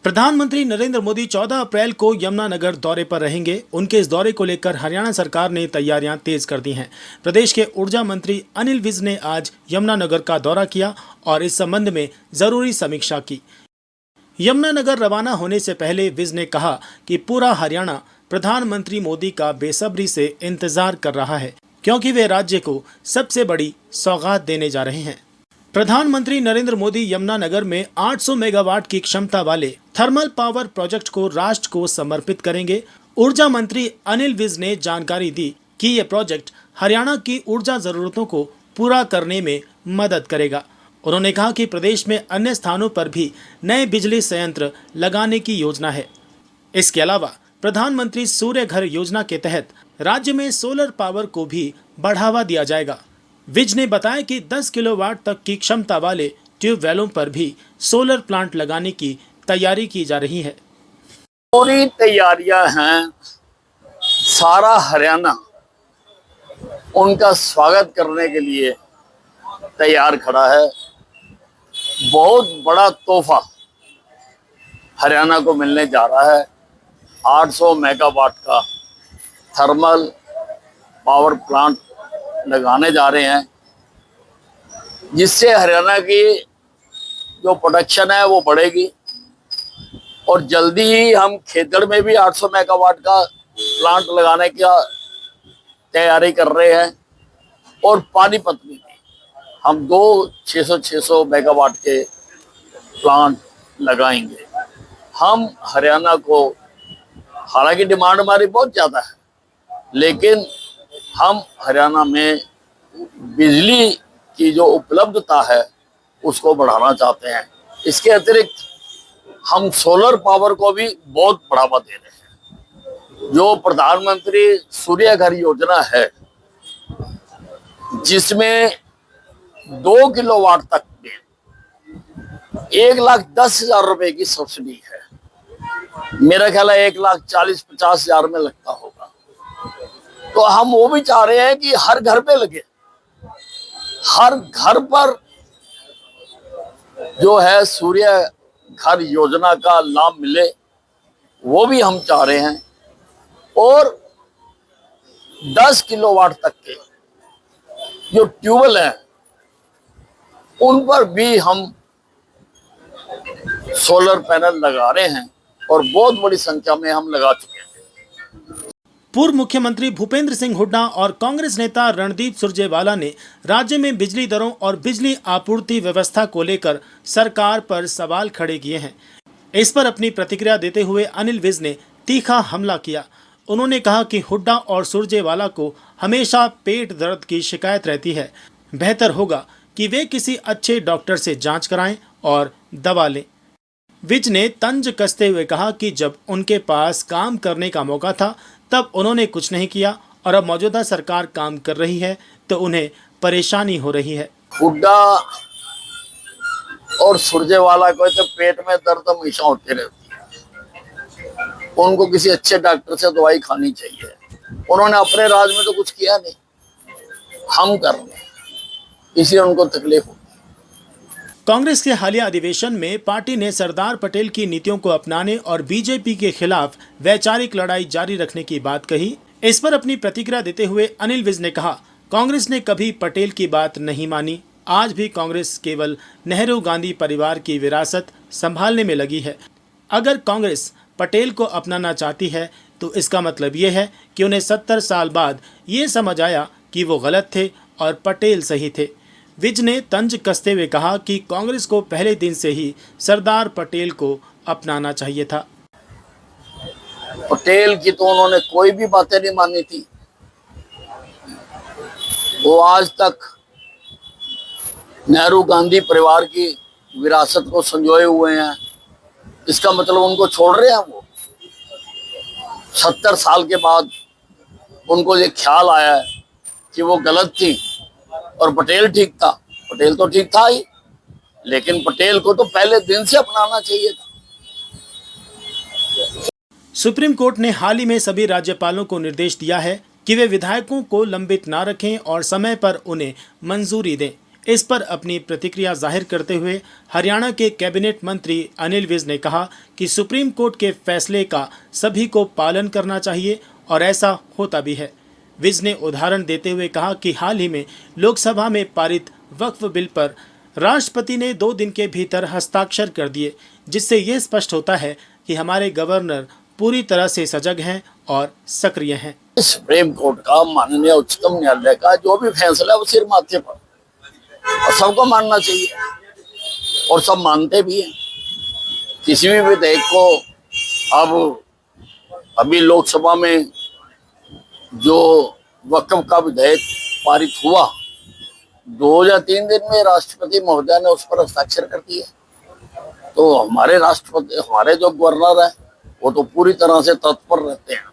प्रधानमंत्री नरेंद्र मोदी 14 अप्रैल को यमुनानगर दौरे पर रहेंगे। उनके इस दौरे को लेकर हरियाणा सरकार ने तैयारियां तेज कर दी हैं। प्रदेश के ऊर्जा मंत्री अनिल विज ने आज यमुनानगर का दौरा किया और इस संबंध में जरूरी समीक्षा की। यमुनानगर रवाना होने से पहले विज ने कहा कि पूरा हरियाणा प्रधानमंत्री मोदी का बेसब्री से इंतजार कर रहा है, क्योंकि वे राज्य को सबसे बड़ी सौगात देने जा रहे हैं। प्रधानमंत्री नरेंद्र मोदी यमुनानगर में 800 मेगावाट की क्षमता वाले थर्मल पावर प्रोजेक्ट को राष्ट्र को समर्पित करेंगे। ऊर्जा मंत्री अनिल विज ने जानकारी दी कि ये प्रोजेक्ट हरियाणा की ऊर्जा जरूरतों को पूरा करने में मदद करेगा। उन्होंने कहा कि प्रदेश में अन्य स्थानों पर भी नए बिजली संयंत्र लगाने की योजना है। इसके अलावा प्रधानमंत्री सूर्य घर योजना के तहत राज्य में सोलर पावर को भी बढ़ावा दिया जाएगा। विज ने बताया कि 10 किलोवाट तक की क्षमता वाले ट्यूबवेलों पर भी सोलर प्लांट लगाने की तैयारी की जा रही है। पूरी तैयारियां हैं, सारा हरियाणा उनका स्वागत करने के लिए तैयार खड़ा है। बहुत बड़ा तोहफा हरियाणा को मिलने जा रहा है। 800 मेगावाट का थर्मल पावर प्लांट लगाने जा रहे हैं, जिससे हरियाणा की जो प्रोडक्शन है वो बढ़ेगी और जल्दी ही हम खेतड़ में भी 800 मेगावाट का प्लांट लगाने की तैयारी कर रहे हैं और पानीपत में भी हम 600 मेगावाट के प्लांट लगाएंगे। हम हरियाणा को, हालांकि डिमांड हमारी बहुत ज़्यादा है, लेकिन हम हरियाणा में बिजली की जो उपलब्धता है उसको बढ़ाना चाहते हैं। इसके अतिरिक्त हम सोलर पावर को भी बहुत बढ़ावा दे रहे हैं। जो प्रधानमंत्री सूर्य घर योजना है, जिसमें 2 किलोवाट तक में 1,10,000 रुपए की सब्सिडी है। मेरा ख्याल है 1,40,50,000 में लगता होगा। तो हम वो भी चाह रहे हैं कि हर घर पे लगे, हर घर पर जो है सूर्य घर योजना का लाभ मिले, वो भी हम चाह रहे हैं। और 10 किलोवाट तक के जो ट्यूबवेल हैं उन पर भी हम सोलर पैनल लगा रहे हैं और बहुत बड़ी संख्या में हम लगा चुके हैं। पूर्व मुख्यमंत्री भूपेंद्र सिंह हुड्डा और कांग्रेस नेता रणदीप सुरजेवाला ने राज्य में बिजली दरों और बिजली आपूर्ति व्यवस्था को लेकर सरकार पर सवाल खड़े किए हैं। इस पर अपनी प्रतिक्रिया देते हुए अनिल विज ने तीखा हमला किया। उन्होंने कहा कि हुड्डा और सुरजेवाला को हमेशा पेट दर्द की शिकायत रहती है। बेहतर होगा कि वे किसी अच्छे डॉक्टर से जांच कराएं और दवा लें। विज ने तंज कसते हुए कहा कि जब उनके पास काम करने का मौका था तब उन्होंने कुछ नहीं किया और अब मौजूदा सरकार काम कर रही है तो उन्हें परेशानी हो रही है। हुड्डा और सुरजेवाला को तो पेट में दर्द हमेशा होती रहती है। उनको किसी अच्छे डॉक्टर से दवाई खानी चाहिए। उन्होंने अपने राज में तो कुछ किया नहीं, हम कर रहे हैं, इसलिए उनको तकलीफ होती है। कांग्रेस के हालिया अधिवेशन में पार्टी ने सरदार पटेल की नीतियों को अपनाने और बीजेपी के खिलाफ वैचारिक लड़ाई जारी रखने की बात कही। इस पर अपनी प्रतिक्रिया देते हुए अनिल विज ने कहा, कांग्रेस ने कभी पटेल की बात नहीं मानी। आज भी कांग्रेस केवल नेहरू गांधी परिवार की विरासत संभालने में लगी है। अगर कांग्रेस पटेल को अपनाना चाहती है तो इसका मतलब ये है कि उन्हें 70 साल बाद ये समझ आया कि वो गलत थे और पटेल सही थे। विज ने तंज कसते हुए कहा कि कांग्रेस को पहले दिन से ही सरदार पटेल को अपनाना चाहिए था। पटेल की तो उन्होंने कोई भी बातें नहीं मानी थी। वो आज तक नेहरू गांधी परिवार की विरासत को संजोए हुए हैं। इसका मतलब उनको छोड़ रहे हैं। वो 70 साल के बाद उनको ये ख्याल आया है कि वो गलत थी और पटेल ठीक था। पटेल तो ठीक था ही, लेकिन पटेल को तो पहले दिन से अपनाना चाहिए था। सुप्रीम कोर्ट ने हाल ही में सभी राज्यपालों को निर्देश दिया है कि वे विधायकों को लंबित ना रखें और समय पर उन्हें मंजूरी दें। इस पर अपनी प्रतिक्रिया जाहिर करते हुए हरियाणा के कैबिनेट मंत्री अनिल विज ने कहा कि सुप्रीम कोर्ट के फैसले का सभी को पालन करना चाहिए और ऐसा होता भी है। विज ने उदाहरण देते हुए कहा कि हाल ही में लोकसभा में पारित वक्फ बिल पर राष्ट्रपति ने 2 दिन के भीतर हस्ताक्षर कर दिए, जिससे ये स्पष्ट होता है कि हमारे गवर्नर पूरी तरह से सजग हैं और सक्रिय हैं। सुप्रीम कोर्ट का, माननीय उच्चतम न्यायालय का जो भी फैसला है वो सिर माथे पर, और सबको मानना चाहिए और सब मानते भी हैं। किसी भी विधेयक को अब अभी लोकसभा में जो वक्फ का विधेयक पारित हुआ, 2 या 3 दिन में राष्ट्रपति महोदय ने उस पर हस्ताक्षर कर दिए। तो हमारे राष्ट्रपति, हमारे जो गवर्नर है वो तो पूरी तरह से तत्पर रहते हैं।